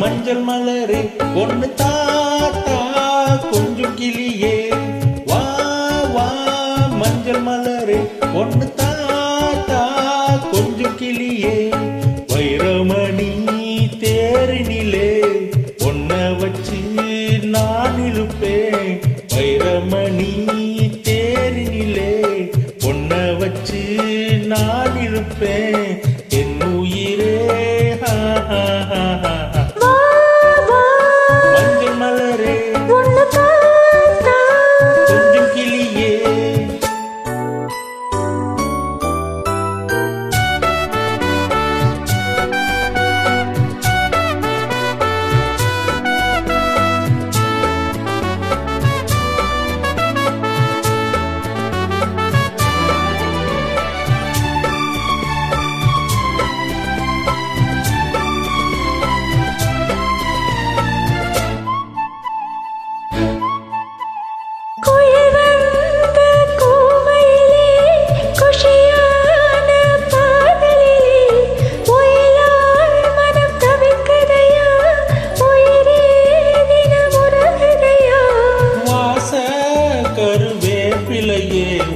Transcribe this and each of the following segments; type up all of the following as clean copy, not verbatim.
மஞ்சள் மலரே ஒன்னு தாத்தா கொஞ்சம் கிளியே வா வா மஞ்சள் மலரே ஒன்னு தாத்தா கொஞ்சம் கிளியே வைரமணி தேரினிலே ஒன்ன வச்சு நான் இருப்பேன் வைரமணி தேரினிலே ஒன்ன வச்சு நான் இருப்பேன் என் உயிரே ஹா ஹா ஹா ஹா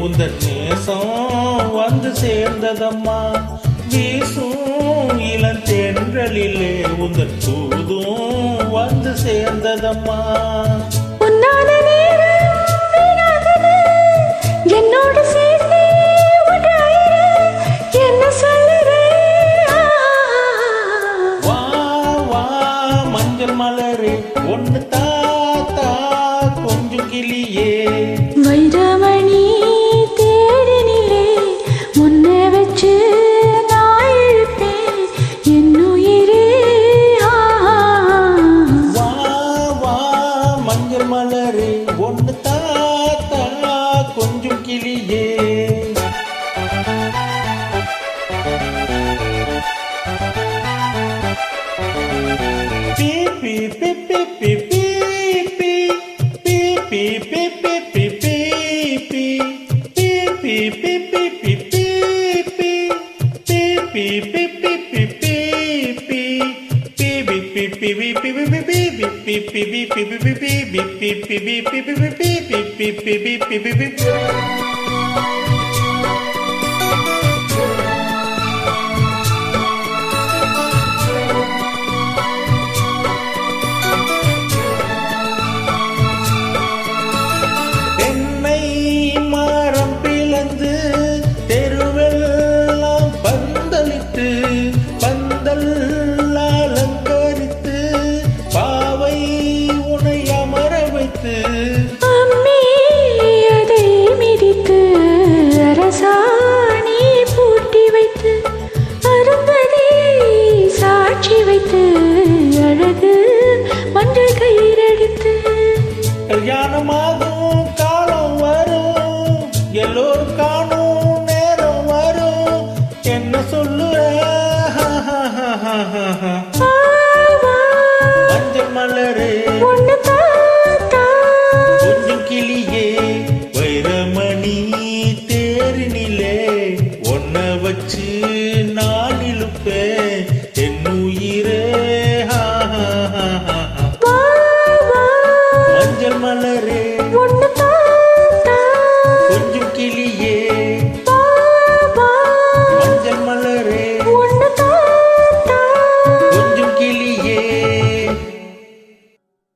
உந்தன் நேசம் வந்து சேர்ந்ததம்மா வீசும் இளந்தென்றலிலே உந்தன் தூதும் வந்து சேர்ந்ததம்மா என்னோட சேர்த்து என்ன சொல்லுறே வா வா மஞ்சள் மலரே ஒன்னு தாத்தா கொஞ்சம் கிளியே வைரமணி தேரினிலே முன்ன வச்சு நான் இழுப்பேன் என் உயிரே வா வா மஞ்சள் மலரே ஒன்னு தாத்தா கொஞ்சம் கிளியே பீ பீ பீ பீ பீ பீ பீ பீ பீ